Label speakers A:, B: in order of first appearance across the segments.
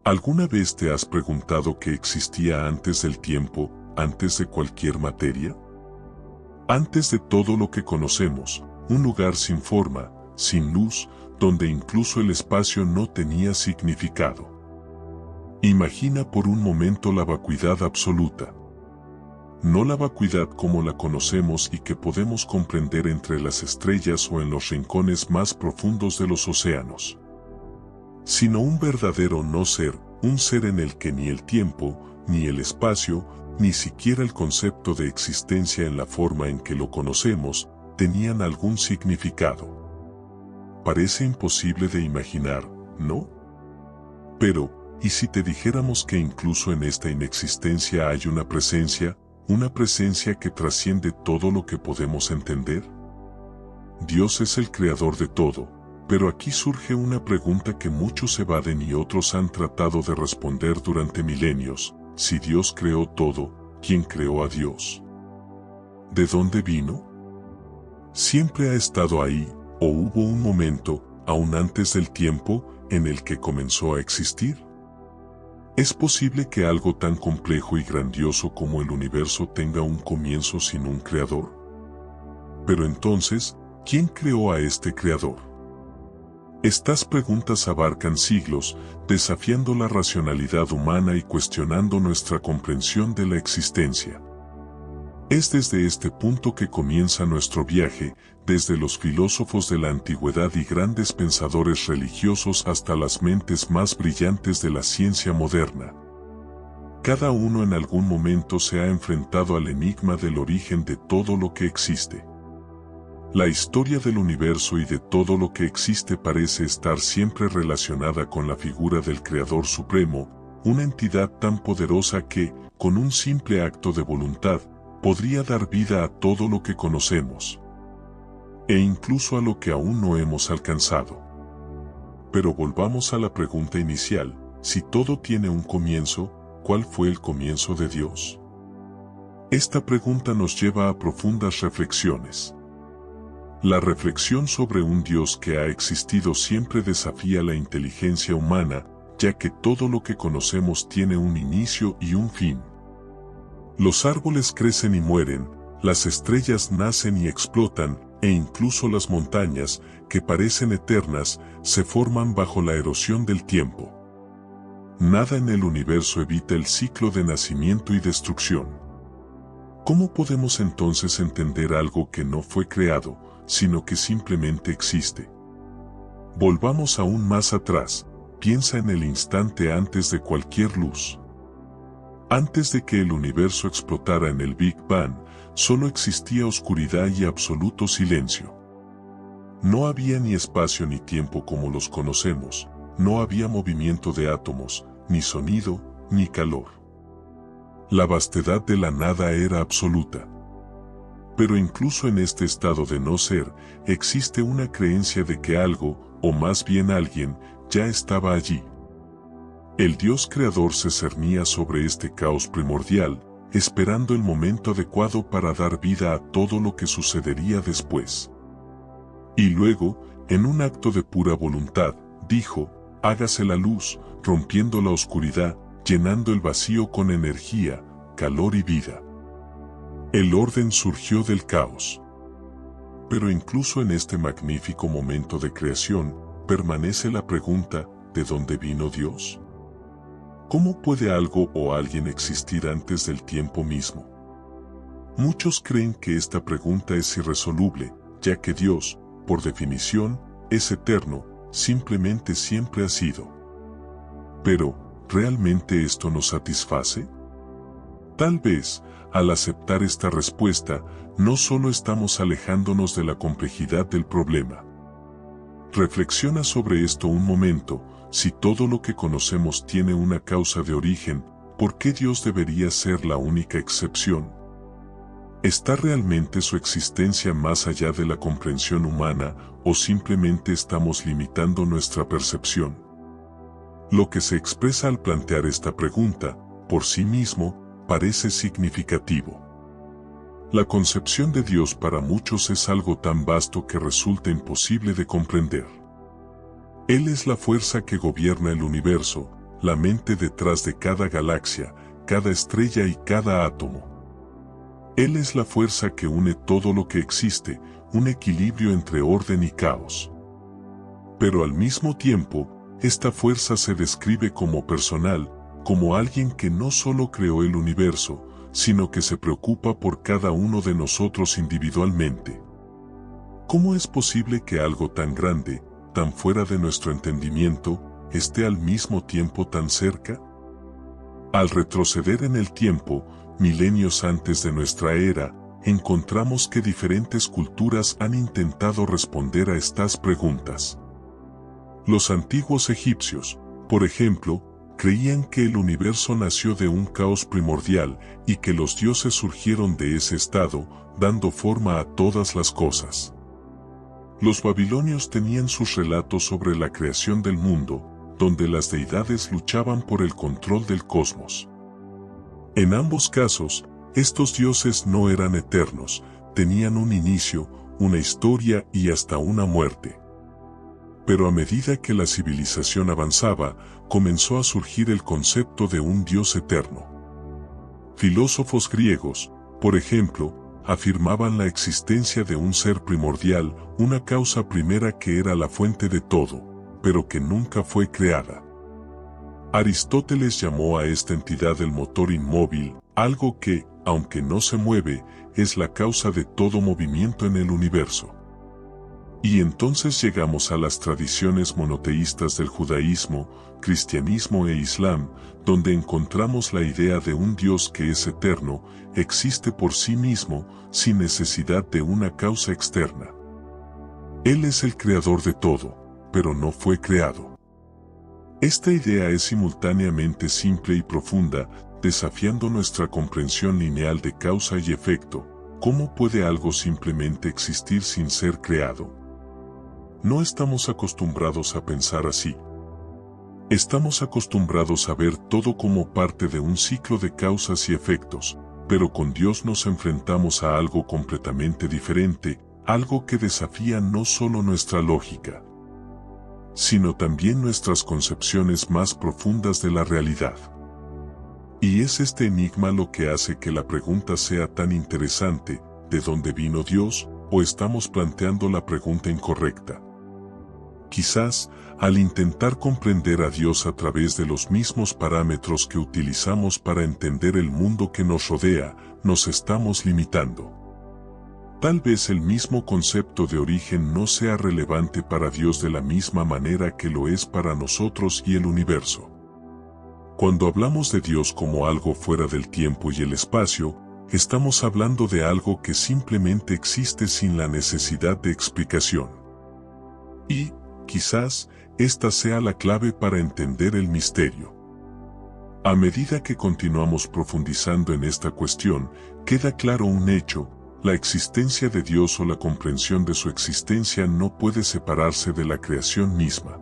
A: ¿Alguna vez te has preguntado qué existía antes del tiempo, antes de cualquier materia? Antes de todo lo que conocemos, un lugar sin forma, sin luz, donde incluso el espacio no tenía significado. Imagina por un momento la vacuidad absoluta. No la vacuidad como la conocemos y que podemos comprender entre las estrellas o en los rincones más profundos de los océanos, sino un verdadero no ser, un ser en el que ni el tiempo, ni el espacio, ni siquiera el concepto de existencia en la forma en que lo conocemos, tenían algún significado. Parece imposible de imaginar, ¿no? Pero, ¿y si te dijéramos que incluso en esta inexistencia hay una presencia que trasciende todo lo que podemos entender? Dios es el creador de todo, pero aquí surge una pregunta que muchos evaden y otros han tratado de responder durante milenios. Si Dios creó todo, ¿quién creó a Dios? ¿De dónde vino? ¿Siempre ha estado ahí, o hubo un momento, aún antes del tiempo, en el que comenzó a existir? ¿Es posible que algo tan complejo y grandioso como el universo tenga un comienzo sin un creador? Pero entonces, ¿quién creó a este creador? Estas preguntas abarcan siglos, desafiando la racionalidad humana y cuestionando nuestra comprensión de la existencia. Es desde este punto que comienza nuestro viaje, desde los filósofos de la antigüedad y grandes pensadores religiosos hasta las mentes más brillantes de la ciencia moderna. Cada uno en algún momento se ha enfrentado al enigma del origen de todo lo que existe. La historia del universo y de todo lo que existe parece estar siempre relacionada con la figura del Creador Supremo, una entidad tan poderosa que, con un simple acto de voluntad, podría dar vida a todo lo que conocemos, e incluso a lo que aún no hemos alcanzado. Pero volvamos a la pregunta inicial: si todo tiene un comienzo, ¿cuál fue el comienzo de Dios? Esta pregunta nos lleva a profundas reflexiones. La reflexión sobre un Dios que ha existido siempre desafía la inteligencia humana, ya que todo lo que conocemos tiene un inicio y un fin. Los árboles crecen y mueren, las estrellas nacen y explotan, e incluso las montañas, que parecen eternas, se forman bajo la erosión del tiempo. Nada en el universo evita el ciclo de nacimiento y destrucción. ¿Cómo podemos entonces entender algo que no fue creado, sino que simplemente existe? Volvamos aún más atrás, piensa en el instante antes de cualquier luz. Antes de que el universo explotara en el Big Bang, solo existía oscuridad y absoluto silencio. No había ni espacio ni tiempo como los conocemos, no había movimiento de átomos, ni sonido, ni calor. La vastedad de la nada era absoluta. Pero incluso en este estado de no ser, existe una creencia de que algo, o más bien alguien, ya estaba allí. El Dios creador se cernía sobre este caos primordial, esperando el momento adecuado para dar vida a todo lo que sucedería después. Y luego, en un acto de pura voluntad, dijo: hágase la luz, rompiendo la oscuridad, llenando el vacío con energía, calor y vida. El orden surgió del caos. Pero incluso en este magnífico momento de creación, permanece la pregunta: ¿de dónde vino Dios? ¿Cómo puede algo o alguien existir antes del tiempo mismo? Muchos creen que esta pregunta es irresoluble, ya que Dios, por definición, es eterno, simplemente siempre ha sido. Pero, ¿realmente esto nos satisface? Tal vez, al aceptar esta respuesta, no solo estamos alejándonos de la complejidad del problema. Reflexiona sobre esto un momento. Si todo lo que conocemos tiene una causa de origen, ¿por qué Dios debería ser la única excepción? ¿Está realmente su existencia más allá de la comprensión humana, o simplemente estamos limitando nuestra percepción? Lo que se expresa al plantear esta pregunta, por sí mismo, parece significativo. La concepción de Dios para muchos es algo tan vasto que resulta imposible de comprender. Él es la fuerza que gobierna el universo, la mente detrás de cada galaxia, cada estrella y cada átomo. Él es la fuerza que une todo lo que existe, un equilibrio entre orden y caos. Pero al mismo tiempo, esta fuerza se describe como personal, como alguien que no solo creó el universo, sino que se preocupa por cada uno de nosotros individualmente. ¿Cómo es posible que algo tan grande, tan fuera de nuestro entendimiento, esté al mismo tiempo tan cerca? Al retroceder en el tiempo, milenios antes de nuestra era, encontramos que diferentes culturas han intentado responder a estas preguntas. Los antiguos egipcios, por ejemplo, creían que el universo nació de un caos primordial y que los dioses surgieron de ese estado, dando forma a todas las cosas. Los babilonios tenían sus relatos sobre la creación del mundo, donde las deidades luchaban por el control del cosmos. En ambos casos, estos dioses no eran eternos, tenían un inicio, una historia y hasta una muerte. Pero a medida que la civilización avanzaba, comenzó a surgir el concepto de un Dios eterno. Filósofos griegos, por ejemplo, afirmaban la existencia de un ser primordial, una causa primera que era la fuente de todo, pero que nunca fue creada. Aristóteles llamó a esta entidad el motor inmóvil, algo que, aunque no se mueve, es la causa de todo movimiento en el universo. Y entonces llegamos a las tradiciones monoteístas del judaísmo, cristianismo e islam, donde encontramos la idea de un Dios que es eterno, existe por sí mismo, sin necesidad de una causa externa. Él es el creador de todo, pero no fue creado. Esta idea es simultáneamente simple y profunda, desafiando nuestra comprensión lineal de causa y efecto. ¿Cómo puede algo simplemente existir sin ser creado? No estamos acostumbrados a pensar así. Estamos acostumbrados a ver todo como parte de un ciclo de causas y efectos, pero con Dios nos enfrentamos a algo completamente diferente, algo que desafía no solo nuestra lógica, sino también nuestras concepciones más profundas de la realidad. Y es este enigma lo que hace que la pregunta sea tan interesante: ¿de dónde vino Dios? ¿O estamos planteando la pregunta incorrecta? Quizás, al intentar comprender a Dios a través de los mismos parámetros que utilizamos para entender el mundo que nos rodea, nos estamos limitando. Tal vez el mismo concepto de origen no sea relevante para Dios de la misma manera que lo es para nosotros y el universo. Cuando hablamos de Dios como algo fuera del tiempo y el espacio, estamos hablando de algo que simplemente existe sin la necesidad de explicación. Y, quizás, esta sea la clave para entender el misterio. A medida que continuamos profundizando en esta cuestión, queda claro un hecho: la existencia de Dios o la comprensión de su existencia no puede separarse de la creación misma.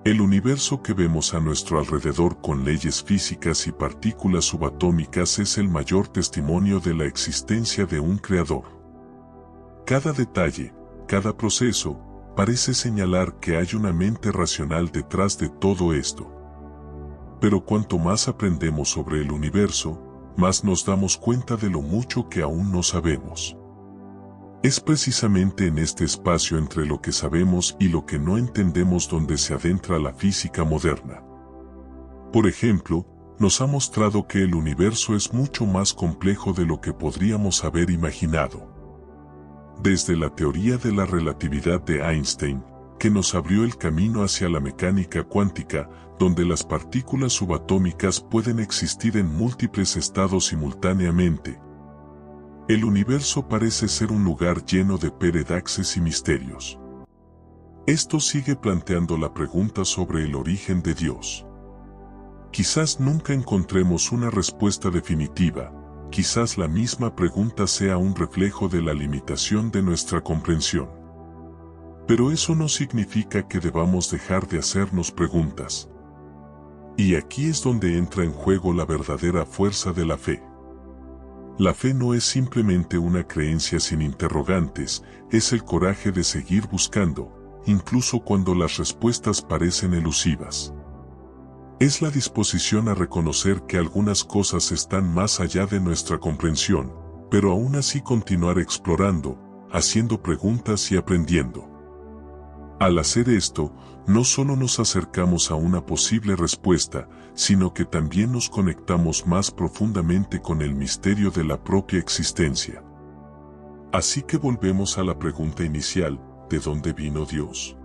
A: El universo que vemos a nuestro alrededor con leyes físicas y partículas subatómicas es el mayor testimonio de la existencia de un creador. Cada detalle, cada proceso, parece señalar que hay una mente racional detrás de todo esto. Pero cuanto más aprendemos sobre el universo, más nos damos cuenta de lo mucho que aún no sabemos. Es precisamente en este espacio entre lo que sabemos y lo que no entendemos donde se adentra la física moderna. Por ejemplo, nos ha mostrado que el universo es mucho más complejo de lo que podríamos haber imaginado. Desde la teoría de la relatividad de Einstein, que nos abrió el camino hacia la mecánica cuántica, donde las partículas subatómicas pueden existir en múltiples estados simultáneamente. El universo parece ser un lugar lleno de paradoxes y misterios. Esto sigue planteando la pregunta sobre el origen de Dios. Quizás nunca encontremos una respuesta definitiva. Quizás la misma pregunta sea un reflejo de la limitación de nuestra comprensión. Pero eso no significa que debamos dejar de hacernos preguntas. Y aquí es donde entra en juego la verdadera fuerza de la fe. La fe no es simplemente una creencia sin interrogantes, es el coraje de seguir buscando, incluso cuando las respuestas parecen elusivas. Es la disposición a reconocer que algunas cosas están más allá de nuestra comprensión, pero aún así continuar explorando, haciendo preguntas y aprendiendo. Al hacer esto, no solo nos acercamos a una posible respuesta, sino que también nos conectamos más profundamente con el misterio de la propia existencia. Así que volvemos a la pregunta inicial, ¿de dónde vino Dios?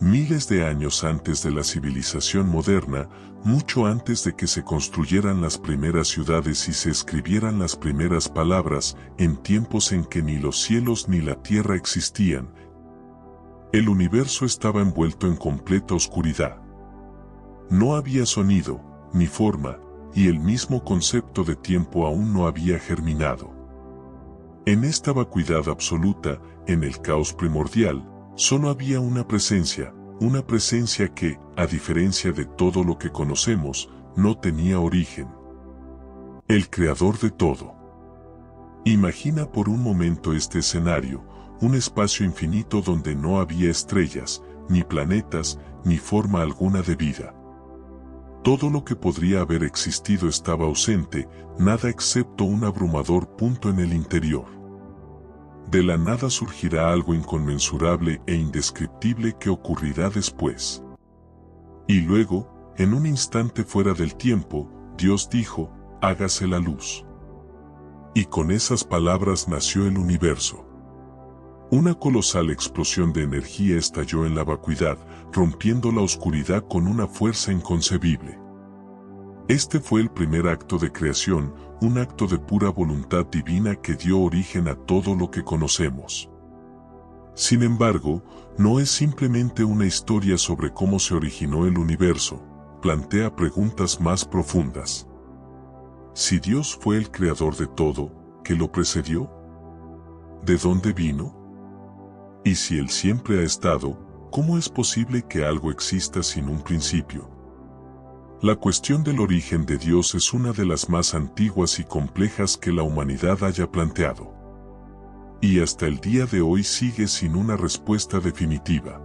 A: Miles de años antes de la civilización moderna, mucho antes de que se construyeran las primeras ciudades y se escribieran las primeras palabras, en tiempos en que ni los cielos ni la tierra existían, el universo estaba envuelto en completa oscuridad. No había sonido, ni forma, y el mismo concepto de tiempo aún no había germinado. En esta vacuidad absoluta, en el caos primordial, solo había una presencia que, a diferencia de todo lo que conocemos, no tenía origen. El creador de todo. Imagina por un momento este escenario, un espacio infinito donde no había estrellas, ni planetas, ni forma alguna de vida. Todo lo que podría haber existido estaba ausente, nada excepto un abrumador punto en el interior. De la nada surgirá algo inconmensurable e indescriptible que ocurrirá después. Y luego, en un instante fuera del tiempo, Dios dijo, hágase la luz. Y con esas palabras nació el universo. Una colosal explosión de energía estalló en la vacuidad, rompiendo la oscuridad con una fuerza inconcebible. Este fue el primer acto de creación, un acto de pura voluntad divina que dio origen a todo lo que conocemos. Sin embargo, no es simplemente una historia sobre cómo se originó el universo, plantea preguntas más profundas. Si Dios fue el creador de todo, ¿qué lo precedió? ¿De dónde vino? Y si Él siempre ha estado, ¿cómo es posible que algo exista sin un principio? La cuestión del origen de Dios es una de las más antiguas y complejas que la humanidad haya planteado. Y hasta el día de hoy sigue sin una respuesta definitiva.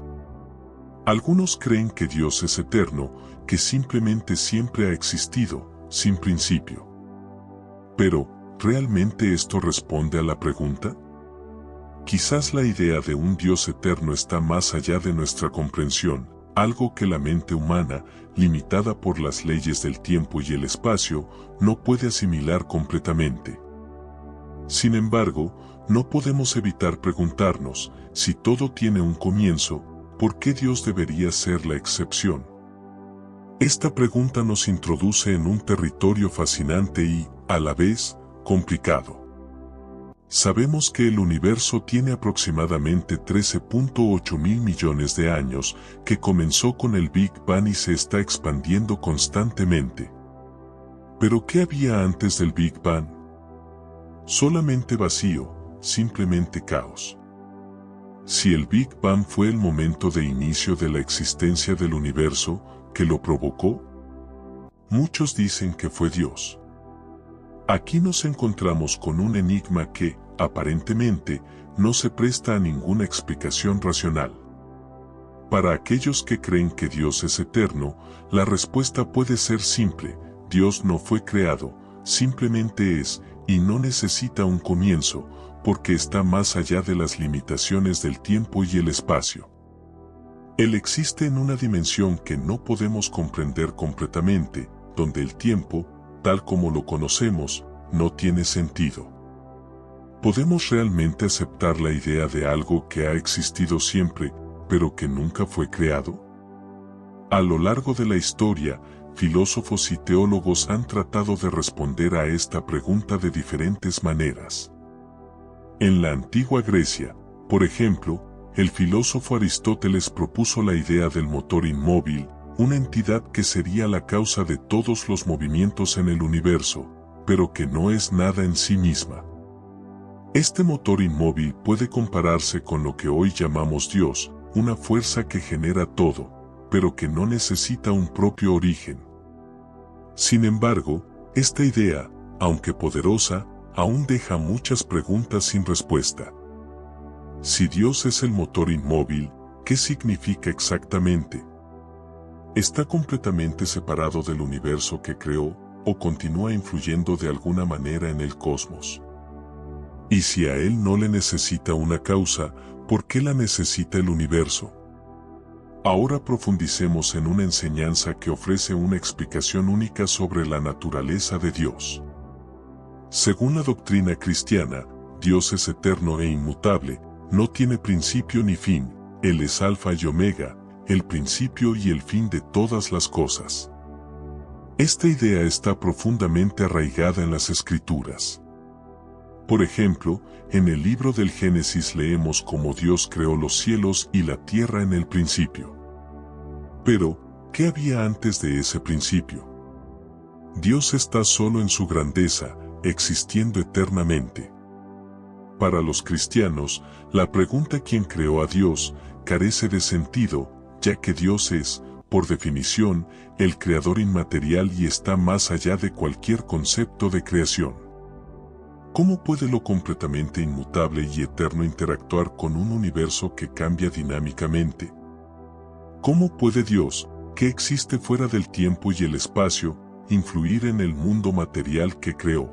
A: Algunos creen que Dios es eterno, que simplemente siempre ha existido, sin principio. Pero, ¿realmente esto responde a la pregunta? Quizás la idea de un Dios eterno está más allá de nuestra comprensión, algo que la mente humana, limitada por las leyes del tiempo y el espacio, no puede asimilar completamente. Sin embargo, no podemos evitar preguntarnos, si todo tiene un comienzo, ¿por qué Dios debería ser la excepción? Esta pregunta nos introduce en un territorio fascinante y, a la vez, complicado. Sabemos que el universo tiene aproximadamente 13.8 mil millones de años, que comenzó con el Big Bang y se está expandiendo constantemente. ¿Pero qué había antes del Big Bang? Solamente vacío, simplemente caos. Si el Big Bang fue el momento de inicio de la existencia del universo, ¿qué lo provocó? Muchos dicen que fue Dios. Aquí nos encontramos con un enigma que, aparentemente, no se presta a ninguna explicación racional. Para aquellos que creen que Dios es eterno, la respuesta puede ser simple: Dios no fue creado, simplemente es, y no necesita un comienzo, porque está más allá de las limitaciones del tiempo y el espacio. Él existe en una dimensión que no podemos comprender completamente, donde el tiempo, tal como lo conocemos, no tiene sentido. ¿Podemos realmente aceptar la idea de algo que ha existido siempre, pero que nunca fue creado? A lo largo de la historia, filósofos y teólogos han tratado de responder a esta pregunta de diferentes maneras. En la antigua Grecia, por ejemplo, el filósofo Aristóteles propuso la idea del motor inmóvil, una entidad que sería la causa de todos los movimientos en el universo, pero que no es nada en sí misma. Este motor inmóvil puede compararse con lo que hoy llamamos Dios, una fuerza que genera todo, pero que no necesita un propio origen. Sin embargo, esta idea, aunque poderosa, aún deja muchas preguntas sin respuesta. Si Dios es el motor inmóvil, ¿qué significa exactamente? ¿Está completamente separado del universo que creó o continúa influyendo de alguna manera en el cosmos? Y si a él no le necesita una causa, ¿por qué la necesita el universo? Ahora profundicemos en una enseñanza que ofrece una explicación única sobre la naturaleza de Dios. Según la doctrina cristiana, Dios es eterno e inmutable, no tiene principio ni fin, Él es Alfa y Omega, el principio y el fin de todas las cosas. Esta idea está profundamente arraigada en las Escrituras. Por ejemplo, en el libro del Génesis leemos cómo Dios creó los cielos y la tierra en el principio. Pero, ¿qué había antes de ese principio? Dios está solo en su grandeza, existiendo eternamente. Para los cristianos, la pregunta ¿quién creó a Dios? Carece de sentido, ya que Dios es, por definición, el creador inmaterial y está más allá de cualquier concepto de creación. ¿Cómo puede lo completamente inmutable y eterno interactuar con un universo que cambia dinámicamente? ¿Cómo puede Dios, que existe fuera del tiempo y el espacio, influir en el mundo material que creó?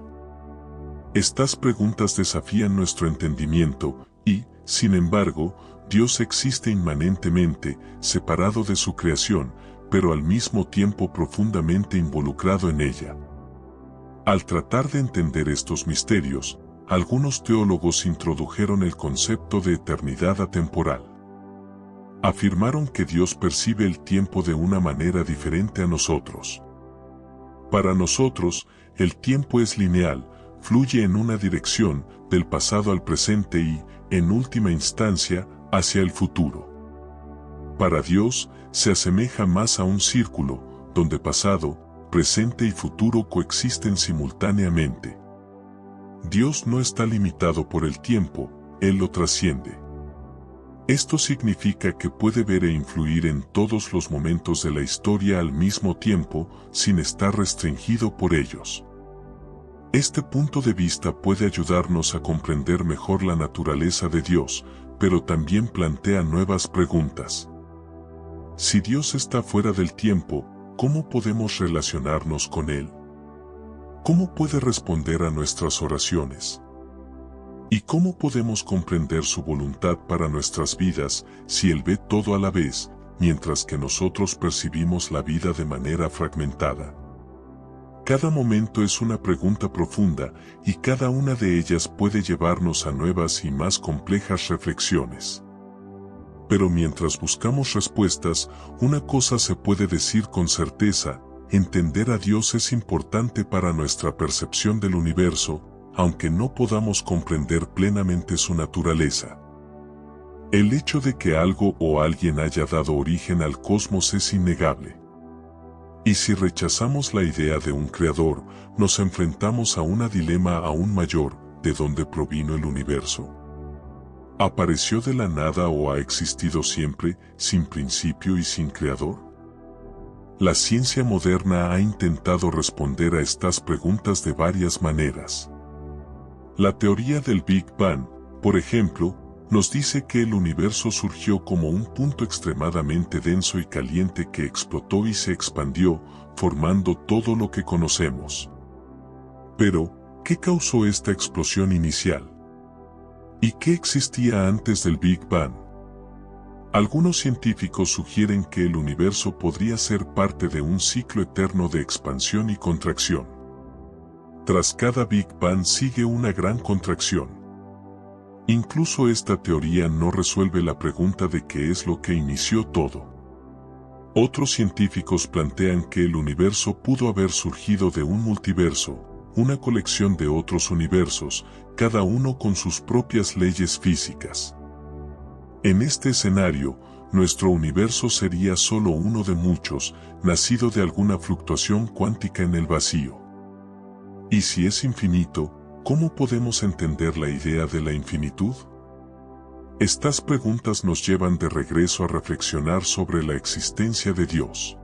A: Estas preguntas desafían nuestro entendimiento y, sin embargo, Dios existe inmanentemente, separado de su creación, pero al mismo tiempo profundamente involucrado en ella. Al tratar de entender estos misterios, algunos teólogos introdujeron el concepto de eternidad atemporal. Afirmaron que Dios percibe el tiempo de una manera diferente a nosotros. Para nosotros, el tiempo es lineal, fluye en una dirección, del pasado al presente y, en última instancia, hacia el futuro. Para Dios, se asemeja más a un círculo, donde pasado, presente y futuro coexisten simultáneamente. Dios no está limitado por el tiempo, Él lo trasciende. Esto significa que puede ver e influir en todos los momentos de la historia al mismo tiempo, sin estar restringido por ellos. Este punto de vista puede ayudarnos a comprender mejor la naturaleza de Dios, pero también plantea nuevas preguntas. Si Dios está fuera del tiempo, ¿cómo podemos relacionarnos con Él? ¿Cómo puede responder a nuestras oraciones? ¿Y cómo podemos comprender su voluntad para nuestras vidas si Él ve todo a la vez, mientras que nosotros percibimos la vida de manera fragmentada? Cada momento es una pregunta profunda y cada una de ellas puede llevarnos a nuevas y más complejas reflexiones. Pero mientras buscamos respuestas, una cosa se puede decir con certeza: entender a Dios es importante para nuestra percepción del universo, aunque no podamos comprender plenamente su naturaleza. El hecho de que algo o alguien haya dado origen al cosmos es innegable. Y si rechazamos la idea de un creador, nos enfrentamos a un dilema aún mayor: ¿de dónde provino el universo? ¿Apareció de la nada o ha existido siempre, sin principio y sin creador? La ciencia moderna ha intentado responder a estas preguntas de varias maneras. La teoría del Big Bang, por ejemplo, nos dice que el universo surgió como un punto extremadamente denso y caliente que explotó y se expandió, formando todo lo que conocemos. Pero, ¿qué causó esta explosión inicial? ¿Y qué existía antes del Big Bang? Algunos científicos sugieren que el universo podría ser parte de un ciclo eterno de expansión y contracción. Tras cada Big Bang sigue una gran contracción. Incluso esta teoría no resuelve la pregunta de qué es lo que inició todo. Otros científicos plantean que el universo pudo haber surgido de un multiverso, una colección de otros universos, cada uno con sus propias leyes físicas. En este escenario, nuestro universo sería solo uno de muchos, nacido de alguna fluctuación cuántica en el vacío. Y si es infinito, ¿cómo podemos entender la idea de la infinitud? Estas preguntas nos llevan de regreso a reflexionar sobre la existencia de Dios.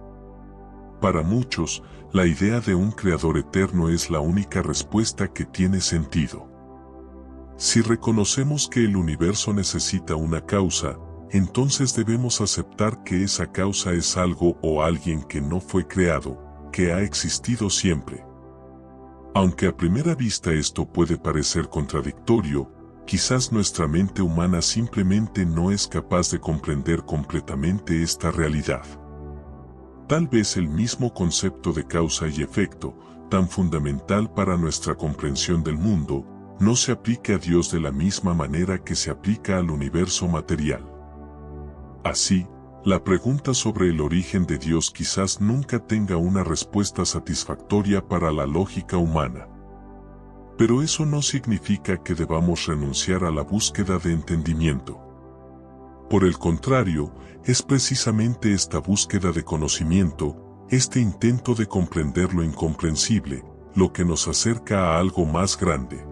A: Para muchos, la idea de un creador eterno es la única respuesta que tiene sentido. Si reconocemos que el universo necesita una causa, entonces debemos aceptar que esa causa es algo o alguien que no fue creado, que ha existido siempre. Aunque a primera vista esto puede parecer contradictorio, quizás nuestra mente humana simplemente no es capaz de comprender completamente esta realidad. Tal vez el mismo concepto de causa y efecto, tan fundamental para nuestra comprensión del mundo, no se aplique a Dios de la misma manera que se aplica al universo material. Así, la pregunta sobre el origen de Dios quizás nunca tenga una respuesta satisfactoria para la lógica humana. Pero eso no significa que debamos renunciar a la búsqueda de entendimiento. Por el contrario, es precisamente esta búsqueda de conocimiento, este intento de comprender lo incomprensible, lo que nos acerca a algo más grande.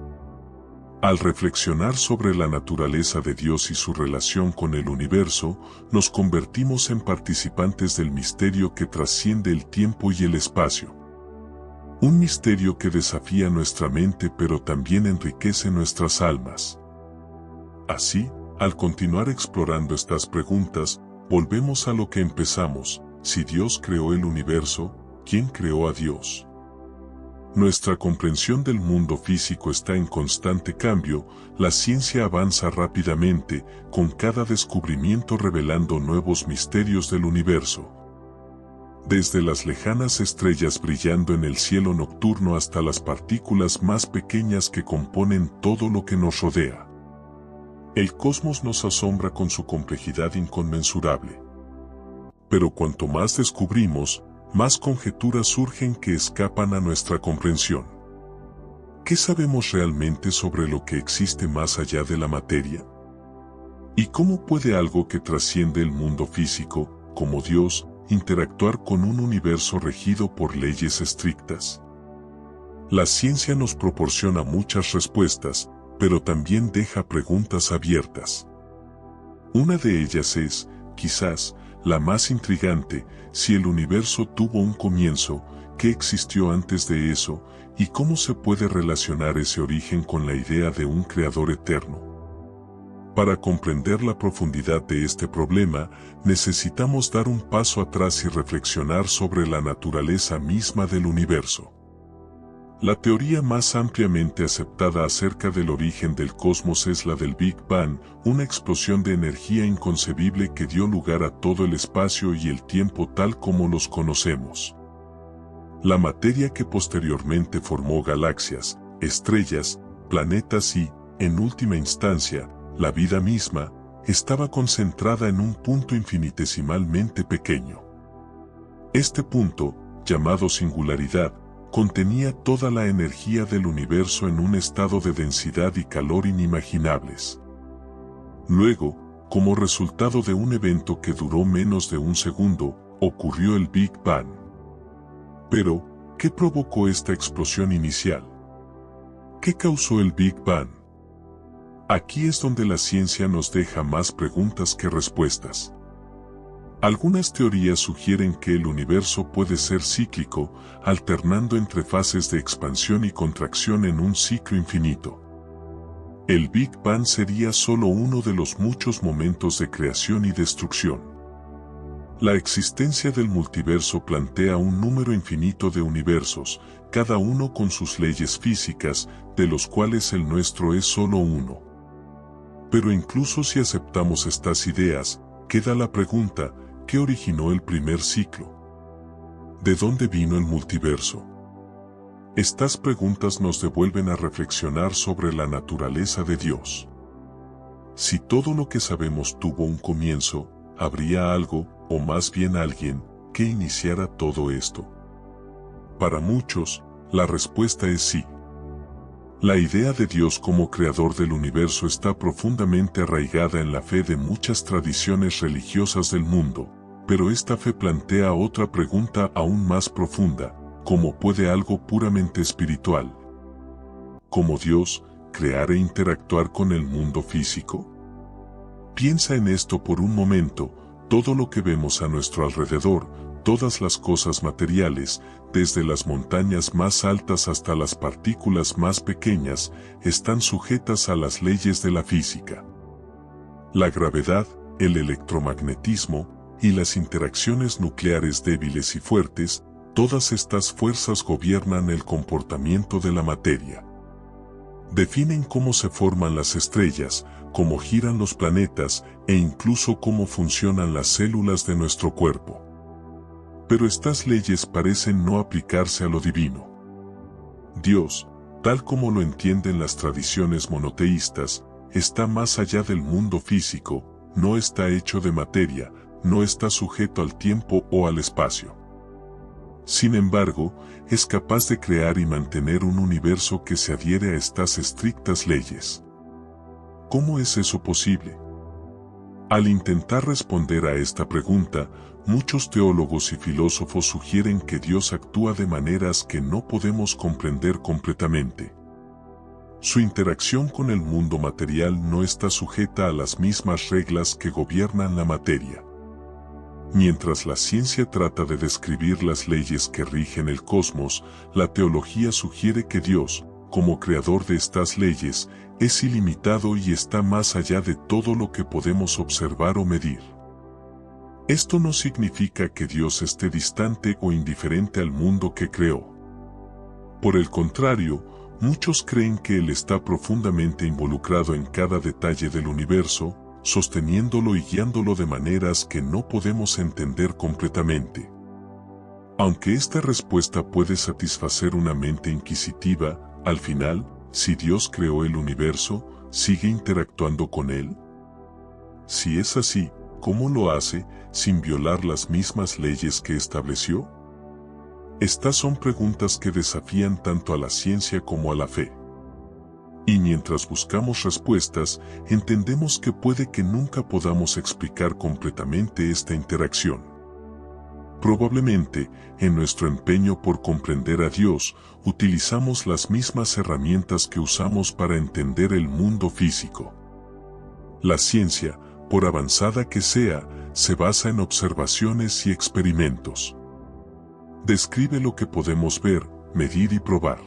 A: Al reflexionar sobre la naturaleza de Dios y su relación con el universo, nos convertimos en participantes del misterio que trasciende el tiempo y el espacio. Un misterio que desafía nuestra mente pero también enriquece nuestras almas. Así, al continuar explorando estas preguntas, volvemos a lo que empezamos: si Dios creó el universo, ¿quién creó a Dios? Nuestra comprensión del mundo físico está en constante cambio, la ciencia avanza rápidamente, con cada descubrimiento revelando nuevos misterios del universo. Desde las lejanas estrellas brillando en el cielo nocturno hasta las partículas más pequeñas que componen todo lo que nos rodea. El cosmos nos asombra con su complejidad inconmensurable. Pero cuanto más descubrimos, más conjeturas surgen que escapan a nuestra comprensión. ¿Qué sabemos realmente sobre lo que existe más allá de la materia? ¿Y cómo puede algo que trasciende el mundo físico, como Dios, interactuar con un universo regido por leyes estrictas? La ciencia nos proporciona muchas respuestas, pero también deja preguntas abiertas. Una de ellas es, quizás, la más intrigante: si el universo tuvo un comienzo, ¿qué existió antes de eso, y cómo se puede relacionar ese origen con la idea de un creador eterno? Para comprender la profundidad de este problema, necesitamos dar un paso atrás y reflexionar sobre la naturaleza misma del universo. La teoría más ampliamente aceptada acerca del origen del cosmos es la del Big Bang, una explosión de energía inconcebible que dio lugar a todo el espacio y el tiempo tal como los conocemos. La materia que posteriormente formó galaxias, estrellas, planetas y, en última instancia, la vida misma, estaba concentrada en un punto infinitesimalmente pequeño. Este punto, llamado singularidad, contenía toda la energía del universo en un estado de densidad y calor inimaginables. Luego, como resultado de un evento que duró menos de un segundo, ocurrió el Big Bang. Pero, ¿qué provocó esta explosión inicial? ¿Qué causó el Big Bang? Aquí es donde la ciencia nos deja más preguntas que respuestas. Algunas teorías sugieren que el universo puede ser cíclico, alternando entre fases de expansión y contracción en un ciclo infinito. El Big Bang sería solo uno de los muchos momentos de creación y destrucción. La existencia del multiverso plantea un número infinito de universos, cada uno con sus leyes físicas, de los cuales el nuestro es solo uno. Pero incluso si aceptamos estas ideas, queda la pregunta: ¿qué originó el primer ciclo? ¿De dónde vino el multiverso? Estas preguntas nos devuelven a reflexionar sobre la naturaleza de Dios. Si todo lo que sabemos tuvo un comienzo, ¿habría algo, o más bien alguien, que iniciara todo esto? Para muchos, la respuesta es sí. La idea de Dios como creador del universo está profundamente arraigada en la fe de muchas tradiciones religiosas del mundo, pero esta fe plantea otra pregunta aún más profunda: ¿cómo puede algo puramente espiritual, como Dios, crear e interactuar con el mundo físico? Piensa en esto por un momento: todo lo que vemos a nuestro alrededor, todas las cosas materiales, desde las montañas más altas hasta las partículas más pequeñas, están sujetas a las leyes de la física. La gravedad, el electromagnetismo y las interacciones nucleares débiles y fuertes, todas estas fuerzas gobiernan el comportamiento de la materia. Definen cómo se forman las estrellas, cómo giran los planetas e incluso cómo funcionan las células de nuestro cuerpo. Pero estas leyes parecen no aplicarse a lo divino. Dios, tal como lo entienden las tradiciones monoteístas, está más allá del mundo físico, no está hecho de materia, no está sujeto al tiempo o al espacio. Sin embargo, es capaz de crear y mantener un universo que se adhiere a estas estrictas leyes. ¿Cómo es eso posible? Al intentar responder a esta pregunta, muchos teólogos y filósofos sugieren que Dios actúa de maneras que no podemos comprender completamente. Su interacción con el mundo material no está sujeta a las mismas reglas que gobiernan la materia. Mientras la ciencia trata de describir las leyes que rigen el cosmos, la teología sugiere que Dios, como creador de estas leyes, es ilimitado y está más allá de todo lo que podemos observar o medir. Esto no significa que Dios esté distante o indiferente al mundo que creó. Por el contrario, muchos creen que Él está profundamente involucrado en cada detalle del universo, sosteniéndolo y guiándolo de maneras que no podemos entender completamente. Aunque esta respuesta puede satisfacer una mente inquisitiva, al final, si Dios creó el universo, ¿sigue interactuando con él? Si es así, ¿cómo lo hace, sin violar las mismas leyes que estableció? Estas son preguntas que desafían tanto a la ciencia como a la fe. Y mientras buscamos respuestas, entendemos que puede que nunca podamos explicar completamente esta interacción. Probablemente, en nuestro empeño por comprender a Dios, utilizamos las mismas herramientas que usamos para entender el mundo físico. La ciencia, por avanzada que sea, se basa en observaciones y experimentos. Describe lo que podemos ver, medir y probar.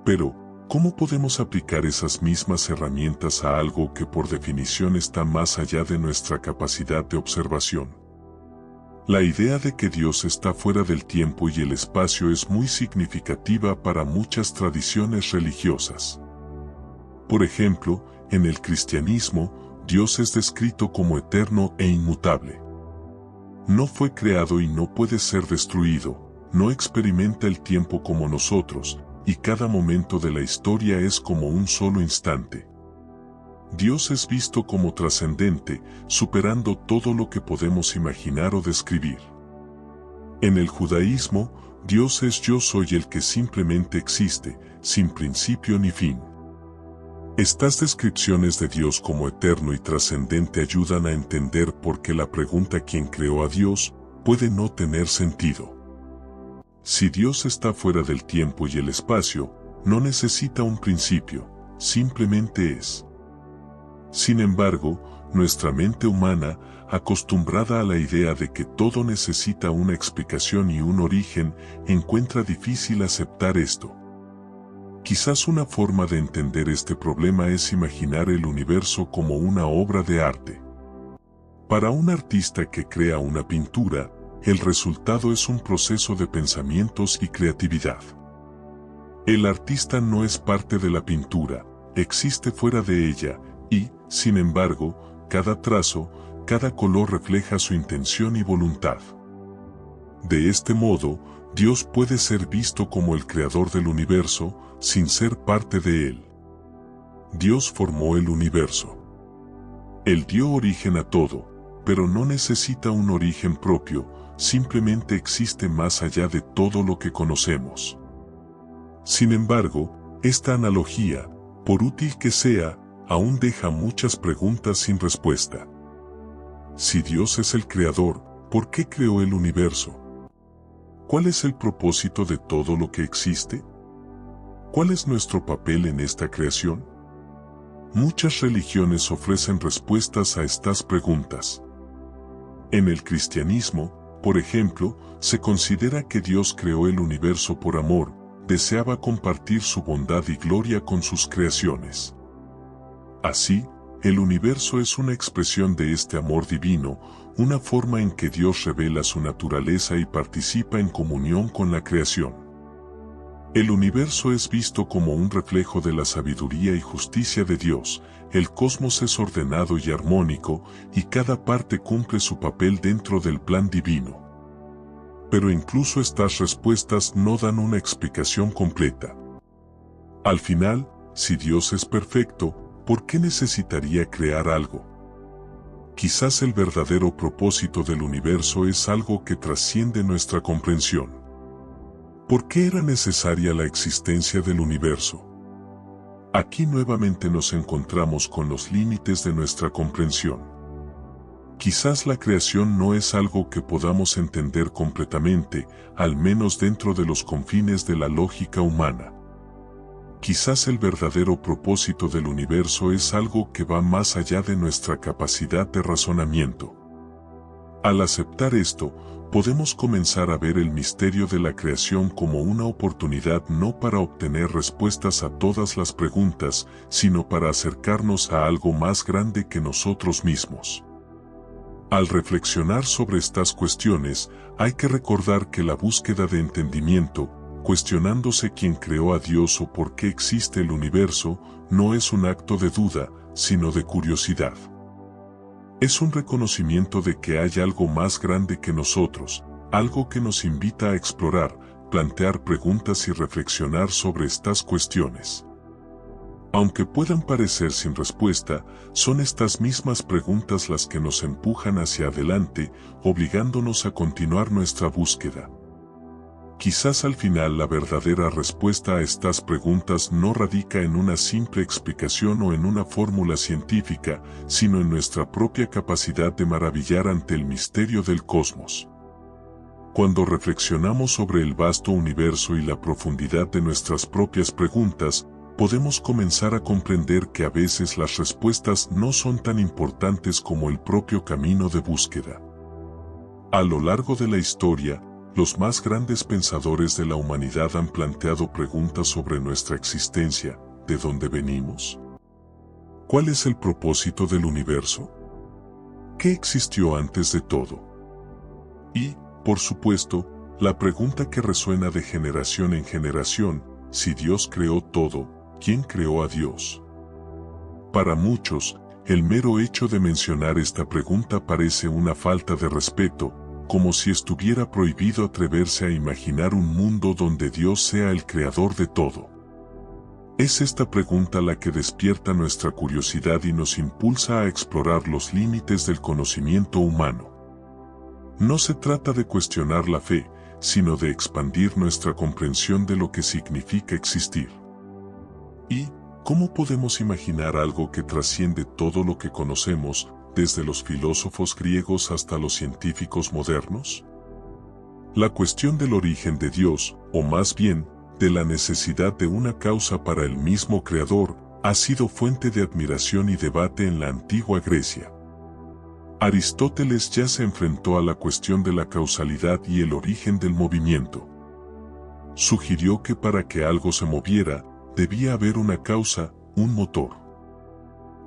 A: Pero, ¿cómo podemos aplicar esas mismas herramientas a algo que por definición está más allá de nuestra capacidad de observación? La idea de que Dios está fuera del tiempo y el espacio es muy significativa para muchas tradiciones religiosas. Por ejemplo, en el cristianismo, Dios es descrito como eterno e inmutable. No fue creado y no puede ser destruido, no experimenta el tiempo como nosotros, y cada momento de la historia es como un solo instante. Dios es visto como trascendente, superando todo lo que podemos imaginar o describir. En el judaísmo, Dios es yo soy el que simplemente existe, sin principio ni fin. Estas descripciones de Dios como eterno y trascendente ayudan a entender por qué la pregunta ¿quién creó a Dios? Puede no tener sentido. Si Dios está fuera del tiempo y el espacio, no necesita un principio, simplemente es. Sin embargo, nuestra mente humana, acostumbrada a la idea de que todo necesita una explicación y un origen, encuentra difícil aceptar esto. Quizás una forma de entender este problema es imaginar el universo como una obra de arte. Para un artista que crea una pintura, el resultado es un proceso de pensamientos y creatividad. El artista no es parte de la pintura, existe fuera de ella, y, sin embargo, cada trazo, cada color refleja su intención y voluntad. De este modo, Dios puede ser visto como el creador del universo, sin ser parte de él. Dios formó el universo. Él dio origen a todo, pero no necesita un origen propio, simplemente existe más allá de todo lo que conocemos. Sin embargo, esta analogía, por útil que sea, aún deja muchas preguntas sin respuesta. Si Dios es el creador, ¿por qué creó el universo? ¿Cuál es el propósito de todo lo que existe? ¿Cuál es nuestro papel en esta creación? Muchas religiones ofrecen respuestas a estas preguntas. En el cristianismo, por ejemplo, se considera que Dios creó el universo por amor, deseaba compartir su bondad y gloria con sus creaciones. Así, el universo es una expresión de este amor divino, una forma en que Dios revela su naturaleza y participa en comunión con la creación. El universo es visto como un reflejo de la sabiduría y justicia de Dios, el cosmos es ordenado y armónico, y cada parte cumple su papel dentro del plan divino. Pero incluso estas respuestas no dan una explicación completa. Al final, si Dios es perfecto, ¿por qué necesitaría crear algo? Quizás el verdadero propósito del universo es algo que trasciende nuestra comprensión. ¿Por qué era necesaria la existencia del universo? Aquí nuevamente nos encontramos con los límites de nuestra comprensión. Quizás la creación no es algo que podamos entender completamente, al menos dentro de los confines de la lógica humana. Quizás el verdadero propósito del universo es algo que va más allá de nuestra capacidad de razonamiento. Al aceptar esto, podemos comenzar a ver el misterio de la creación como una oportunidad no para obtener respuestas a todas las preguntas, sino para acercarnos a algo más grande que nosotros mismos. Al reflexionar sobre estas cuestiones, hay que recordar que la búsqueda de entendimiento, cuestionándose quién creó a Dios o por qué existe el universo, no es un acto de duda, sino de curiosidad. Es un reconocimiento de que hay algo más grande que nosotros, algo que nos invita a explorar, plantear preguntas y reflexionar sobre estas cuestiones. Aunque puedan parecer sin respuesta, son estas mismas preguntas las que nos empujan hacia adelante, obligándonos a continuar nuestra búsqueda. Quizás al final la verdadera respuesta a estas preguntas no radica en una simple explicación o en una fórmula científica, sino en nuestra propia capacidad de maravillar ante el misterio del cosmos. Cuando reflexionamos sobre el vasto universo y la profundidad de nuestras propias preguntas, podemos comenzar a comprender que a veces las respuestas no son tan importantes como el propio camino de búsqueda. A lo largo de la historia, los más grandes pensadores de la humanidad han planteado preguntas sobre nuestra existencia, ¿de dónde venimos? ¿Cuál es el propósito del universo? ¿Qué existió antes de todo? Y, por supuesto, la pregunta que resuena de generación en generación, si Dios creó todo, ¿quién creó a Dios? Para muchos, el mero hecho de mencionar esta pregunta parece una falta de respeto, como si estuviera prohibido atreverse a imaginar un mundo donde Dios sea el creador de todo. Es esta pregunta la que despierta nuestra curiosidad y nos impulsa a explorar los límites del conocimiento humano. No se trata de cuestionar la fe, sino de expandir nuestra comprensión de lo que significa existir. ¿Y cómo podemos imaginar algo que trasciende todo lo que conocemos, desde los filósofos griegos hasta los científicos modernos? La cuestión del origen de Dios, o más bien, de la necesidad de una causa para el mismo Creador, ha sido fuente de admiración y debate en la antigua Grecia. Aristóteles ya se enfrentó a la cuestión de la causalidad y el origen del movimiento. Sugirió que para que algo se moviera, debía haber una causa, un motor.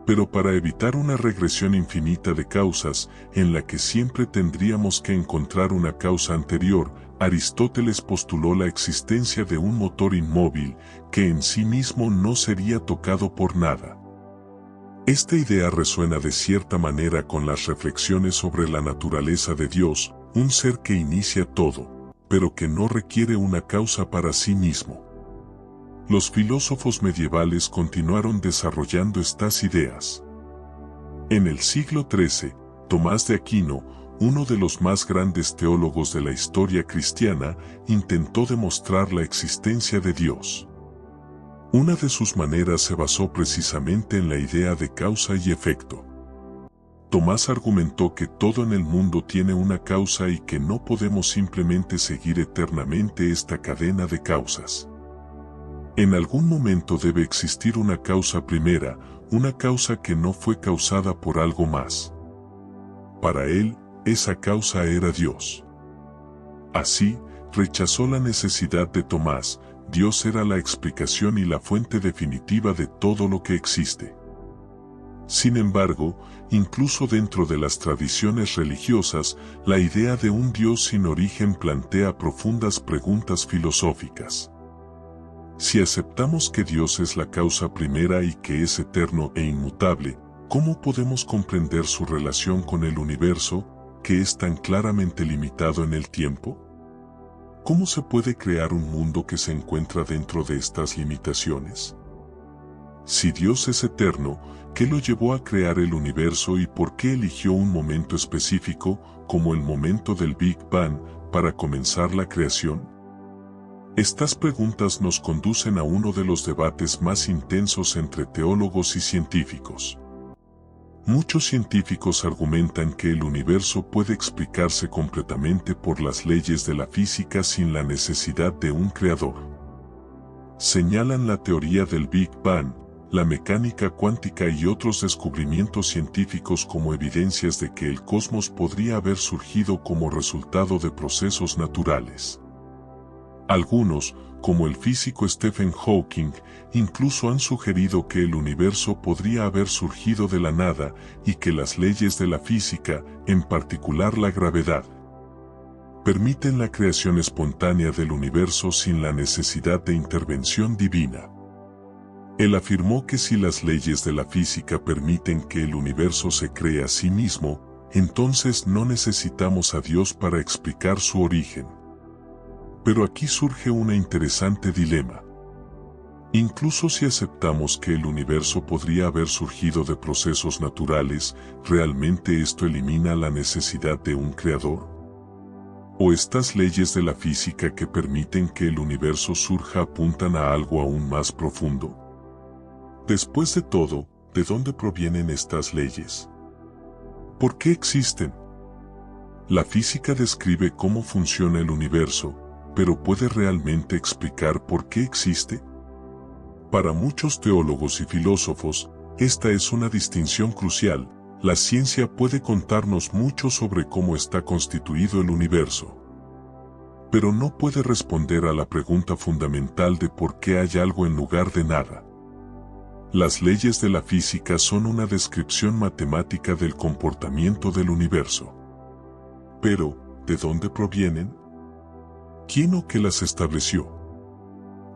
A: Pero para evitar una regresión infinita de causas, en la que siempre tendríamos que encontrar una causa anterior, Aristóteles postuló la existencia de un motor inmóvil, que en sí mismo no sería tocado por nada. Esta idea resuena de cierta manera con las reflexiones sobre la naturaleza de Dios, un ser que inicia todo, pero que no requiere una causa para sí mismo. Los filósofos medievales continuaron desarrollando estas ideas. En el siglo XIII, Tomás de Aquino, uno de los más grandes teólogos de la historia cristiana, intentó demostrar la existencia de Dios. Una de sus maneras se basó precisamente en la idea de causa y efecto. Tomás argumentó que todo en el mundo tiene una causa y que no podemos simplemente seguir eternamente esta cadena de causas. En algún momento debe existir una causa primera, una causa que no fue causada por algo más. Para él, esa causa era Dios. Así, rechazó la necesidad de Tomás, Dios era la explicación y la fuente definitiva de todo lo que existe. Sin embargo, incluso dentro de las tradiciones religiosas, la idea de un Dios sin origen plantea profundas preguntas filosóficas. Si aceptamos que Dios es la causa primera y que es eterno e inmutable, ¿cómo podemos comprender su relación con el universo, que es tan claramente limitado en el tiempo? ¿Cómo se puede crear un mundo que se encuentra dentro de estas limitaciones? Si Dios es eterno, ¿qué lo llevó a crear el universo y por qué eligió un momento específico, como el momento del Big Bang, para comenzar la creación? Estas preguntas nos conducen a uno de los debates más intensos entre teólogos y científicos. Muchos científicos argumentan que el universo puede explicarse completamente por las leyes de la física sin la necesidad de un creador. Señalan la teoría del Big Bang, la mecánica cuántica y otros descubrimientos científicos como evidencias de que el cosmos podría haber surgido como resultado de procesos naturales. Algunos, como el físico Stephen Hawking, incluso han sugerido que el universo podría haber surgido de la nada y que las leyes de la física, en particular la gravedad, permiten la creación espontánea del universo sin la necesidad de intervención divina. Él afirmó que si las leyes de la física permiten que el universo se cree a sí mismo, entonces no necesitamos a Dios para explicar su origen. Pero aquí surge un interesante dilema. Incluso si aceptamos que el universo podría haber surgido de procesos naturales, ¿realmente esto elimina la necesidad de un creador? ¿O estas leyes de la física que permiten que el universo surja apuntan a algo aún más profundo? Después de todo, ¿de dónde provienen estas leyes? ¿Por qué existen? La física describe cómo funciona el universo, pero ¿puede realmente explicar por qué existe? Para muchos teólogos y filósofos, esta es una distinción crucial. La ciencia puede contarnos mucho sobre cómo está constituido el universo, pero no puede responder a la pregunta fundamental de por qué hay algo en lugar de nada. Las leyes de la física son una descripción matemática del comportamiento del universo. Pero, ¿de dónde provienen? ¿Quién o qué las estableció?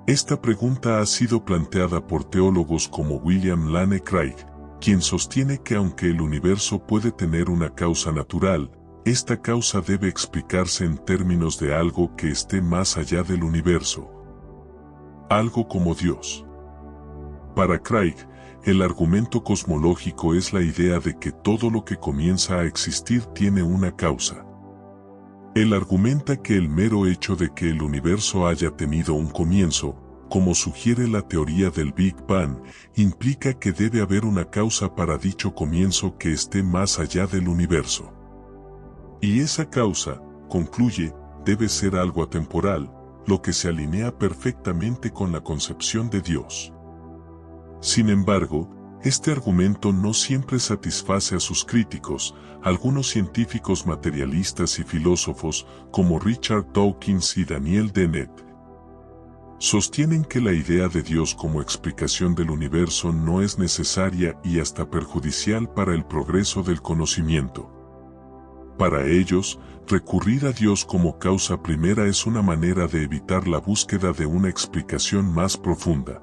A: Esta pregunta ha sido planteada por teólogos como William Lane Craig, quien sostiene que aunque el universo puede tener una causa natural, esta causa debe explicarse en términos de algo que esté más allá del universo. Algo como Dios. Para Craig, el argumento cosmológico es la idea de que todo lo que comienza a existir tiene una causa. Él argumenta que el mero hecho de que el universo haya tenido un comienzo, como sugiere la teoría del Big Bang, implica que debe haber una causa para dicho comienzo que esté más allá del universo. Y esa causa, concluye, debe ser algo atemporal, lo que se alinea perfectamente con la concepción de Dios. Sin embargo, este argumento no siempre satisface a sus críticos. Algunos científicos materialistas y filósofos, como Richard Dawkins y Daniel Dennett, sostienen que la idea de Dios como explicación del universo no es necesaria y hasta perjudicial para el progreso del conocimiento. Para ellos, recurrir a Dios como causa primera es una manera de evitar la búsqueda de una explicación más profunda.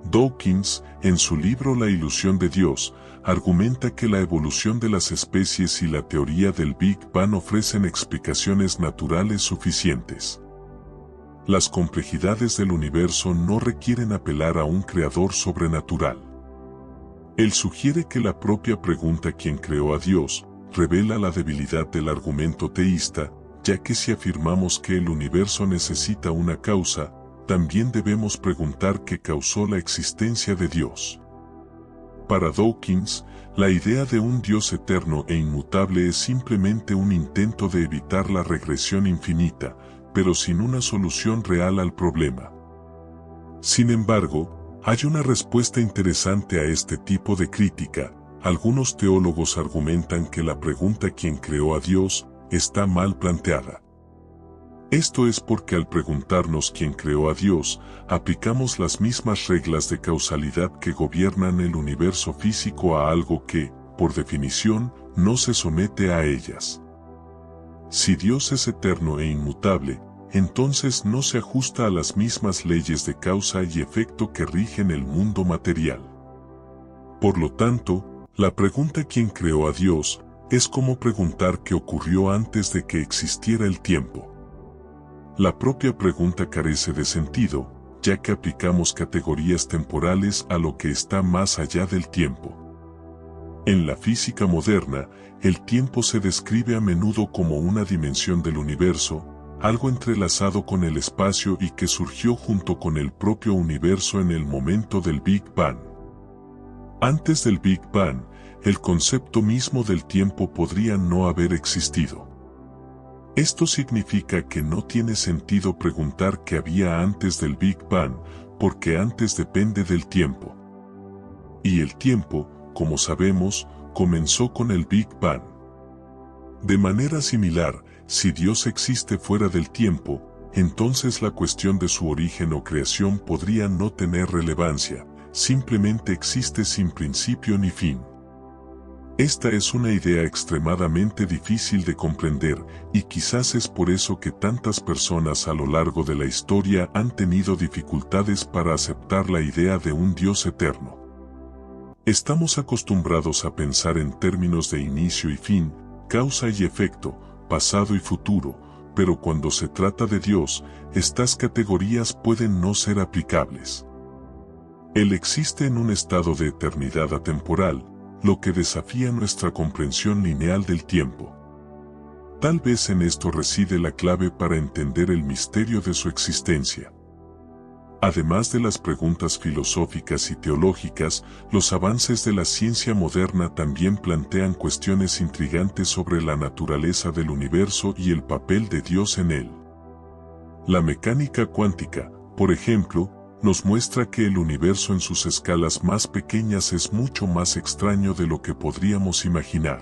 A: Dawkins, en su libro La ilusión de Dios, argumenta que la evolución de las especies y la teoría del Big Bang ofrecen explicaciones naturales suficientes. Las complejidades del universo no requieren apelar a un creador sobrenatural. Él sugiere que la propia pregunta ¿quién creó a Dios? Revela la debilidad del argumento teísta, ya que si afirmamos que el universo necesita una causa, también debemos preguntar qué causó la existencia de Dios. Para Dawkins, la idea de un Dios eterno e inmutable es simplemente un intento de evitar la regresión infinita, pero sin una solución real al problema. Sin embargo, hay una respuesta interesante a este tipo de crítica. Algunos teólogos argumentan que la pregunta ¿quién creó a Dios? Está mal planteada. Esto es porque al preguntarnos quién creó a Dios, aplicamos las mismas reglas de causalidad que gobiernan el universo físico a algo que, por definición, no se somete a ellas. Si Dios es eterno e inmutable, entonces no se ajusta a las mismas leyes de causa y efecto que rigen el mundo material. Por lo tanto, la pregunta ¿quién creó a Dios? Es como preguntar qué ocurrió antes de que existiera el tiempo. La propia pregunta carece de sentido, ya que aplicamos categorías temporales a lo que está más allá del tiempo. En la física moderna, el tiempo se describe a menudo como una dimensión del universo, algo entrelazado con el espacio y que surgió junto con el propio universo en el momento del Big Bang. Antes del Big Bang, el concepto mismo del tiempo podría no haber existido. Esto significa que no tiene sentido preguntar qué había antes del Big Bang, porque antes depende del tiempo. Y el tiempo, como sabemos, comenzó con el Big Bang. De manera similar, si Dios existe fuera del tiempo, entonces la cuestión de su origen o creación podría no tener relevancia, simplemente existe sin principio ni fin. Esta es una idea extremadamente difícil de comprender, y quizás es por eso que tantas personas a lo largo de la historia han tenido dificultades para aceptar la idea de un Dios eterno. Estamos acostumbrados a pensar en términos de inicio y fin, causa y efecto, pasado y futuro, pero cuando se trata de Dios, estas categorías pueden no ser aplicables. Él existe en un estado de eternidad atemporal, lo que desafía nuestra comprensión lineal del tiempo. Tal vez en esto reside la clave para entender el misterio de su existencia. Además de las preguntas filosóficas y teológicas, los avances de la ciencia moderna también plantean cuestiones intrigantes sobre la naturaleza del universo y el papel de Dios en él. La mecánica cuántica, por ejemplo, nos muestra que el universo en sus escalas más pequeñas es mucho más extraño de lo que podríamos imaginar.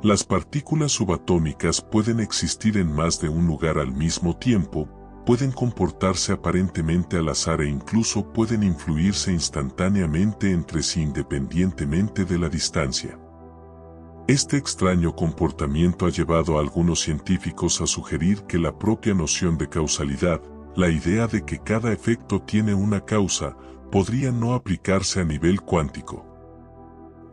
A: Las partículas subatómicas pueden existir en más de un lugar al mismo tiempo, pueden comportarse aparentemente al azar e incluso pueden influirse instantáneamente entre sí independientemente de la distancia. Este extraño comportamiento ha llevado a algunos científicos a sugerir que la propia noción de causalidad, la idea de que cada efecto tiene una causa, podría no aplicarse a nivel cuántico.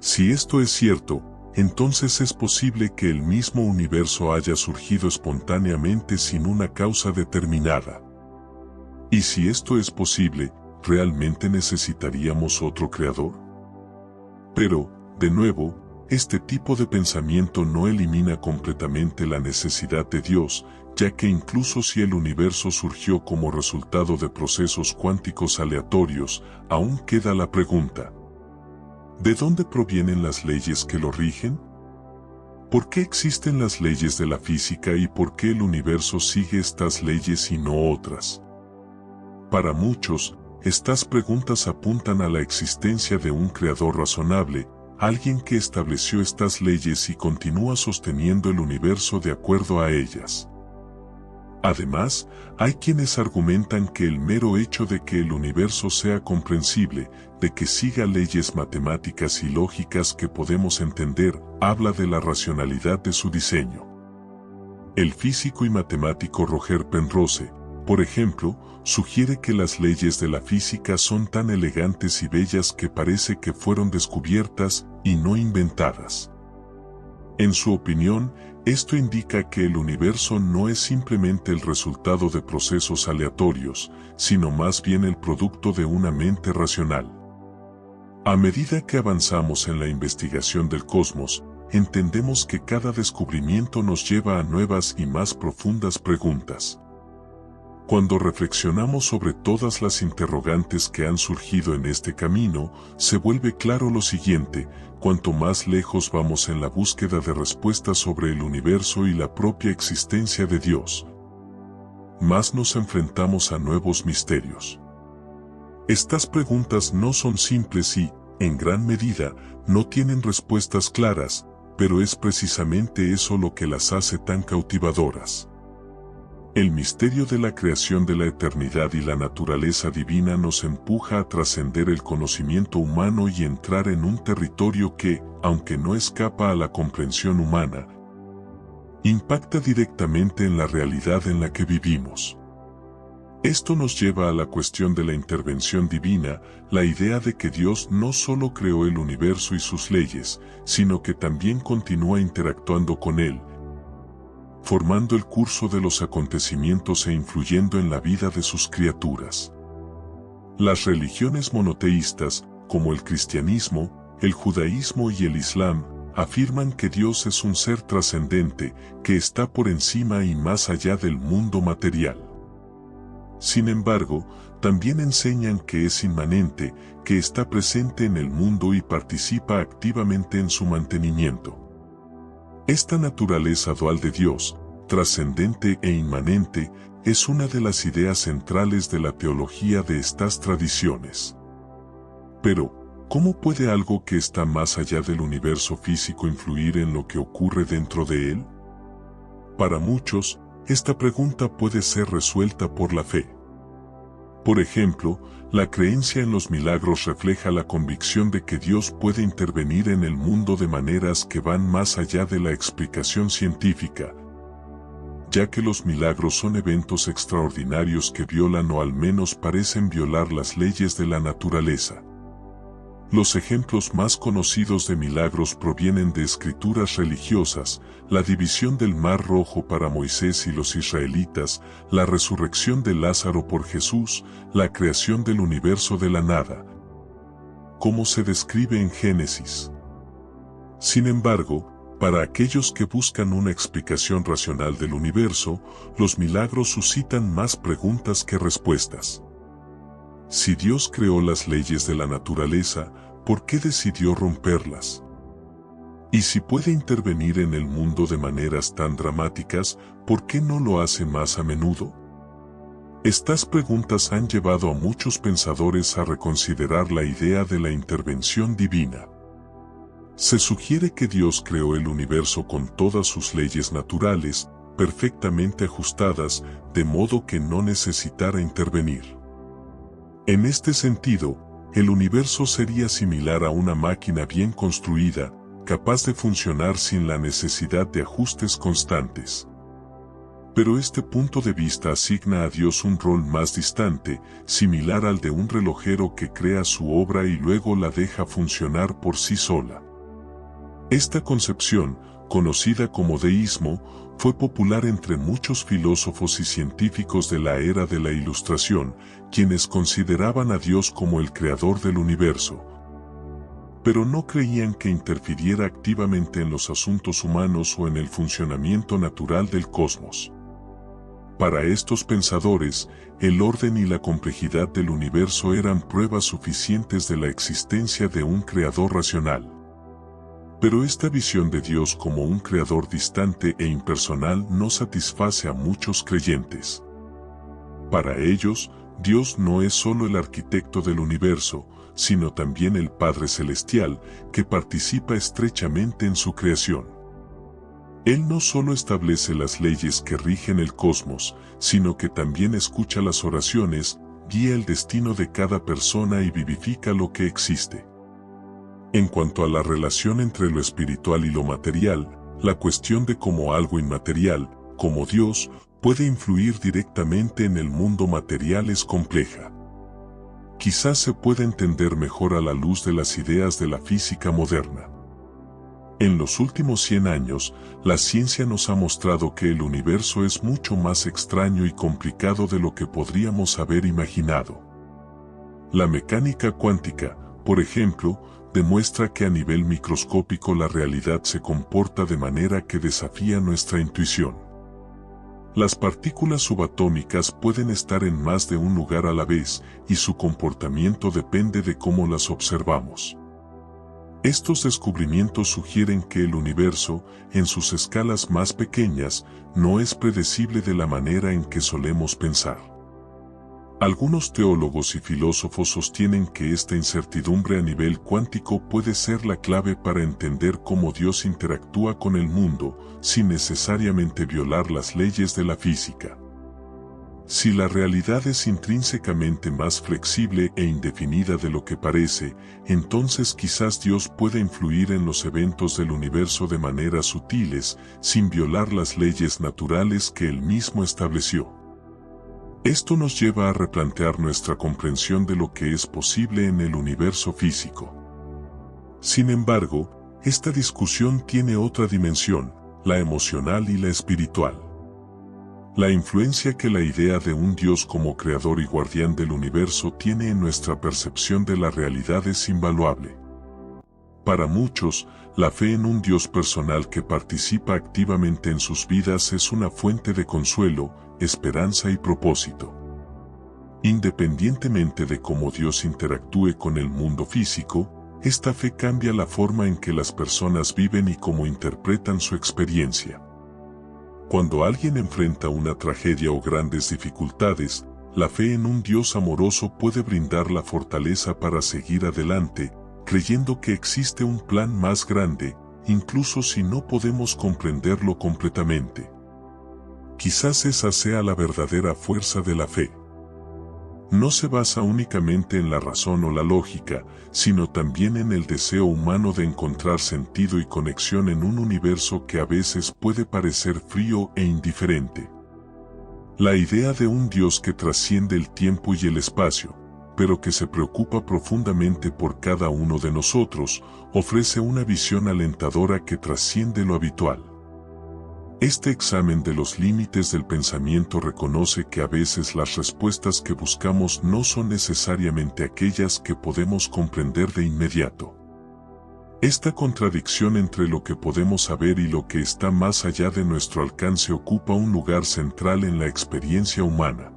A: Si esto es cierto, entonces es posible que el mismo universo haya surgido espontáneamente sin una causa determinada. Y si esto es posible, ¿realmente necesitaríamos otro creador? Pero, de nuevo, este tipo de pensamiento no elimina completamente la necesidad de Dios, ya que incluso si el universo surgió como resultado de procesos cuánticos aleatorios, aún queda la pregunta: ¿de dónde provienen las leyes que lo rigen? ¿Por qué existen las leyes de la física y por qué el universo sigue estas leyes y no otras? Para muchos, estas preguntas apuntan a la existencia de un creador razonable, alguien que estableció estas leyes y continúa sosteniendo el universo de acuerdo a ellas. Además, hay quienes argumentan que el mero hecho de que el universo sea comprensible, de que siga leyes matemáticas y lógicas que podemos entender, habla de la racionalidad de su diseño. El físico y matemático Roger Penrose, por ejemplo, sugiere que las leyes de la física son tan elegantes y bellas que parece que fueron descubiertas y no inventadas. En su opinión, esto indica que el universo no es simplemente el resultado de procesos aleatorios, sino más bien el producto de una mente racional. A medida que avanzamos en la investigación del cosmos, entendemos que cada descubrimiento nos lleva a nuevas y más profundas preguntas. Cuando reflexionamos sobre todas las interrogantes que han surgido en este camino, se vuelve claro lo siguiente: cuanto más lejos vamos en la búsqueda de respuestas sobre el universo y la propia existencia de Dios, más nos enfrentamos a nuevos misterios. Estas preguntas no son simples y, en gran medida, no tienen respuestas claras, pero es precisamente eso lo que las hace tan cautivadoras. El misterio de la creación de la eternidad y la naturaleza divina nos empuja a trascender el conocimiento humano y entrar en un territorio que, aunque no escapa a la comprensión humana, impacta directamente en la realidad en la que vivimos. Esto nos lleva a la cuestión de la intervención divina, la idea de que Dios no solo creó el universo y sus leyes, sino que también continúa interactuando con él, formando el curso de los acontecimientos e influyendo en la vida de sus criaturas. Las religiones monoteístas, como el cristianismo, el judaísmo y el islam, afirman que Dios es un ser trascendente, que está por encima y más allá del mundo material. Sin embargo, también enseñan que es inmanente, que está presente en el mundo y participa activamente en su mantenimiento. Esta naturaleza dual de Dios, trascendente e inmanente, es una de las ideas centrales de la teología de estas tradiciones. Pero, ¿cómo puede algo que está más allá del universo físico influir en lo que ocurre dentro de él? Para muchos, esta pregunta puede ser resuelta por la fe. Por ejemplo, la creencia en los milagros refleja la convicción de que Dios puede intervenir en el mundo de maneras que van más allá de la explicación científica, ya que los milagros son eventos extraordinarios que violan o al menos parecen violar las leyes de la naturaleza. Los ejemplos más conocidos de milagros provienen de escrituras religiosas: la división del Mar Rojo para Moisés y los israelitas, la resurrección de Lázaro por Jesús, la creación del universo de la nada, como se describe en Génesis. Sin embargo, para aquellos que buscan una explicación racional del universo, los milagros suscitan más preguntas que respuestas. Si Dios creó las leyes de la naturaleza, ¿por qué decidió romperlas? Y si puede intervenir en el mundo de maneras tan dramáticas, ¿por qué no lo hace más a menudo? Estas preguntas han llevado a muchos pensadores a reconsiderar la idea de la intervención divina. Se sugiere que Dios creó el universo con todas sus leyes naturales, perfectamente ajustadas, de modo que no necesitara intervenir. En este sentido, el universo sería similar a una máquina bien construida, capaz de funcionar sin la necesidad de ajustes constantes. Pero este punto de vista asigna a Dios un rol más distante, similar al de un relojero que crea su obra y luego la deja funcionar por sí sola. Esta concepción, conocida como deísmo, fue popular entre muchos filósofos y científicos de la era de la Ilustración, quienes consideraban a Dios como el creador del universo, pero no creían que interfiriera activamente en los asuntos humanos o en el funcionamiento natural del cosmos. Para estos pensadores, el orden y la complejidad del universo eran pruebas suficientes de la existencia de un creador racional. Pero esta visión de Dios como un creador distante e impersonal no satisface a muchos creyentes. Para ellos, Dios no es solo el arquitecto del universo, sino también el Padre Celestial, que participa estrechamente en su creación. Él no solo establece las leyes que rigen el cosmos, sino que también escucha las oraciones, guía el destino de cada persona y vivifica lo que existe. En cuanto a la relación entre lo espiritual y lo material, la cuestión de cómo algo inmaterial, como Dios, puede influir directamente en el mundo material es compleja. Quizás se pueda entender mejor a la luz de las ideas de la física moderna. En los últimos 100 años, la ciencia nos ha mostrado que el universo es mucho más extraño y complicado de lo que podríamos haber imaginado. La mecánica cuántica, por ejemplo, demuestra que a nivel microscópico la realidad se comporta de manera que desafía nuestra intuición. Las partículas subatómicas pueden estar en más de un lugar a la vez, y su comportamiento depende de cómo las observamos. Estos descubrimientos sugieren que el universo, en sus escalas más pequeñas, no es predecible de la manera en que solemos pensar. Algunos teólogos y filósofos sostienen que esta incertidumbre a nivel cuántico puede ser la clave para entender cómo Dios interactúa con el mundo, sin necesariamente violar las leyes de la física. Si la realidad es intrínsecamente más flexible e indefinida de lo que parece, entonces quizás Dios pueda influir en los eventos del universo de maneras sutiles, sin violar las leyes naturales que Él mismo estableció. Esto nos lleva a replantear nuestra comprensión de lo que es posible en el universo físico. Sin embargo, esta discusión tiene otra dimensión, la emocional y la espiritual. La influencia que la idea de un Dios como creador y guardián del universo tiene en nuestra percepción de la realidad es invaluable. Para muchos, la fe en un Dios personal que participa activamente en sus vidas es una fuente de consuelo, esperanza y propósito. Independientemente de cómo Dios interactúe con el mundo físico, esta fe cambia la forma en que las personas viven y cómo interpretan su experiencia. Cuando alguien enfrenta una tragedia o grandes dificultades, la fe en un Dios amoroso puede brindar la fortaleza para seguir adelante, creyendo que existe un plan más grande, incluso si no podemos comprenderlo completamente. Quizás esa sea la verdadera fuerza de la fe. No se basa únicamente en la razón o la lógica, sino también en el deseo humano de encontrar sentido y conexión en un universo que a veces puede parecer frío e indiferente. La idea de un Dios que trasciende el tiempo y el espacio, pero que se preocupa profundamente por cada uno de nosotros, ofrece una visión alentadora que trasciende lo habitual. Este examen de los límites del pensamiento reconoce que a veces las respuestas que buscamos no son necesariamente aquellas que podemos comprender de inmediato. Esta contradicción entre lo que podemos saber y lo que está más allá de nuestro alcance ocupa un lugar central en la experiencia humana.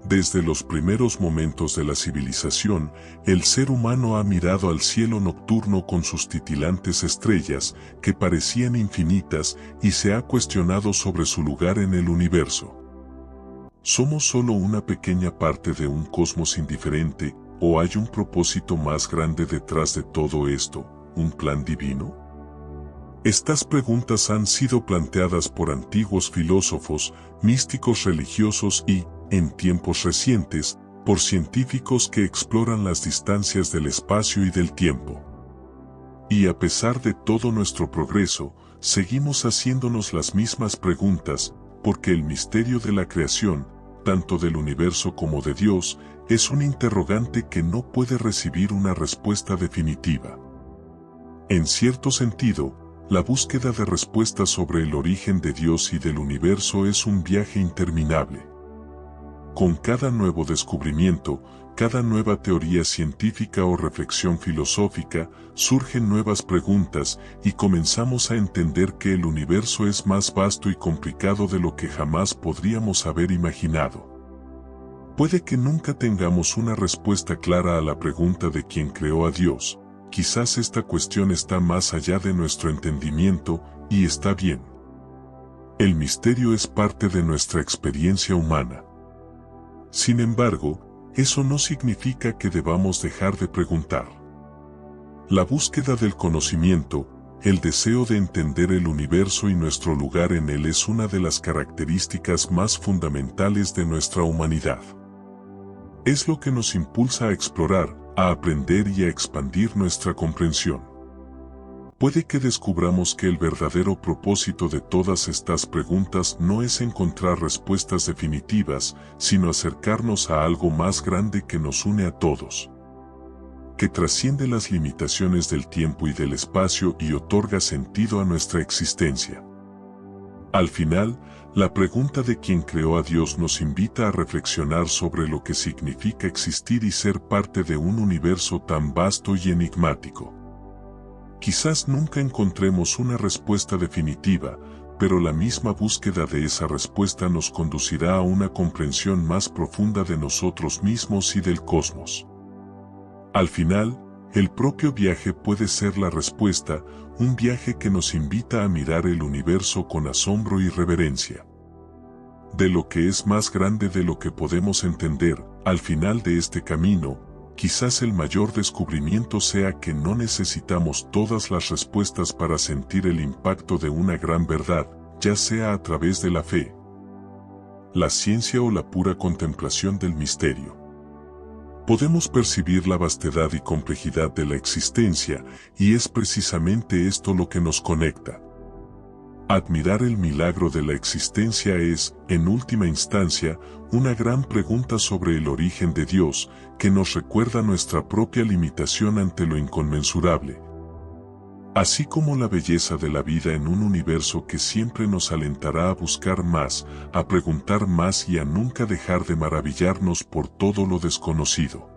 A: Desde los primeros momentos de la civilización, el ser humano ha mirado al cielo nocturno con sus titilantes estrellas, que parecían infinitas, y se ha cuestionado sobre su lugar en el universo. ¿Somos solo una pequeña parte de un cosmos indiferente, o hay un propósito más grande detrás de todo esto, un plan divino? Estas preguntas han sido planteadas por antiguos filósofos, místicos religiosos y, en tiempos recientes, por científicos que exploran las distancias del espacio y del tiempo. Y a pesar de todo nuestro progreso, seguimos haciéndonos las mismas preguntas, porque el misterio de la creación, tanto del universo como de Dios, es un interrogante que no puede recibir una respuesta definitiva. En cierto sentido, la búsqueda de respuestas sobre el origen de Dios y del universo es un viaje interminable. Con cada nuevo descubrimiento, cada nueva teoría científica o reflexión filosófica, surgen nuevas preguntas y comenzamos a entender que el universo es más vasto y complicado de lo que jamás podríamos haber imaginado. Puede que nunca tengamos una respuesta clara a la pregunta de quién creó a Dios. Quizás esta cuestión está más allá de nuestro entendimiento, y está bien. El misterio es parte de nuestra experiencia humana. Sin embargo, eso no significa que debamos dejar de preguntar. La búsqueda del conocimiento, el deseo de entender el universo y nuestro lugar en él es una de las características más fundamentales de nuestra humanidad. Es lo que nos impulsa a explorar, a aprender y a expandir nuestra comprensión. Puede que descubramos que el verdadero propósito de todas estas preguntas no es encontrar respuestas definitivas, sino acercarnos a algo más grande que nos une a todos, que trasciende las limitaciones del tiempo y del espacio y otorga sentido a nuestra existencia. Al final, la pregunta de quién creó a Dios nos invita a reflexionar sobre lo que significa existir y ser parte de un universo tan vasto y enigmático. Quizás nunca encontremos una respuesta definitiva, pero la misma búsqueda de esa respuesta nos conducirá a una comprensión más profunda de nosotros mismos y del cosmos. Al final, el propio viaje puede ser la respuesta, un viaje que nos invita a mirar el universo con asombro y reverencia. De lo que es más grande de lo que podemos entender, al final de este camino, quizás el mayor descubrimiento sea que no necesitamos todas las respuestas para sentir el impacto de una gran verdad, ya sea a través de la fe, la ciencia o la pura contemplación del misterio. Podemos percibir la vastedad y complejidad de la existencia, y es precisamente esto lo que nos conecta. Admirar el milagro de la existencia es, en última instancia, una gran pregunta sobre el origen de Dios, que nos recuerda nuestra propia limitación ante lo inconmensurable. Así como la belleza de la vida en un universo que siempre nos alentará a buscar más, a preguntar más y a nunca dejar de maravillarnos por todo lo desconocido.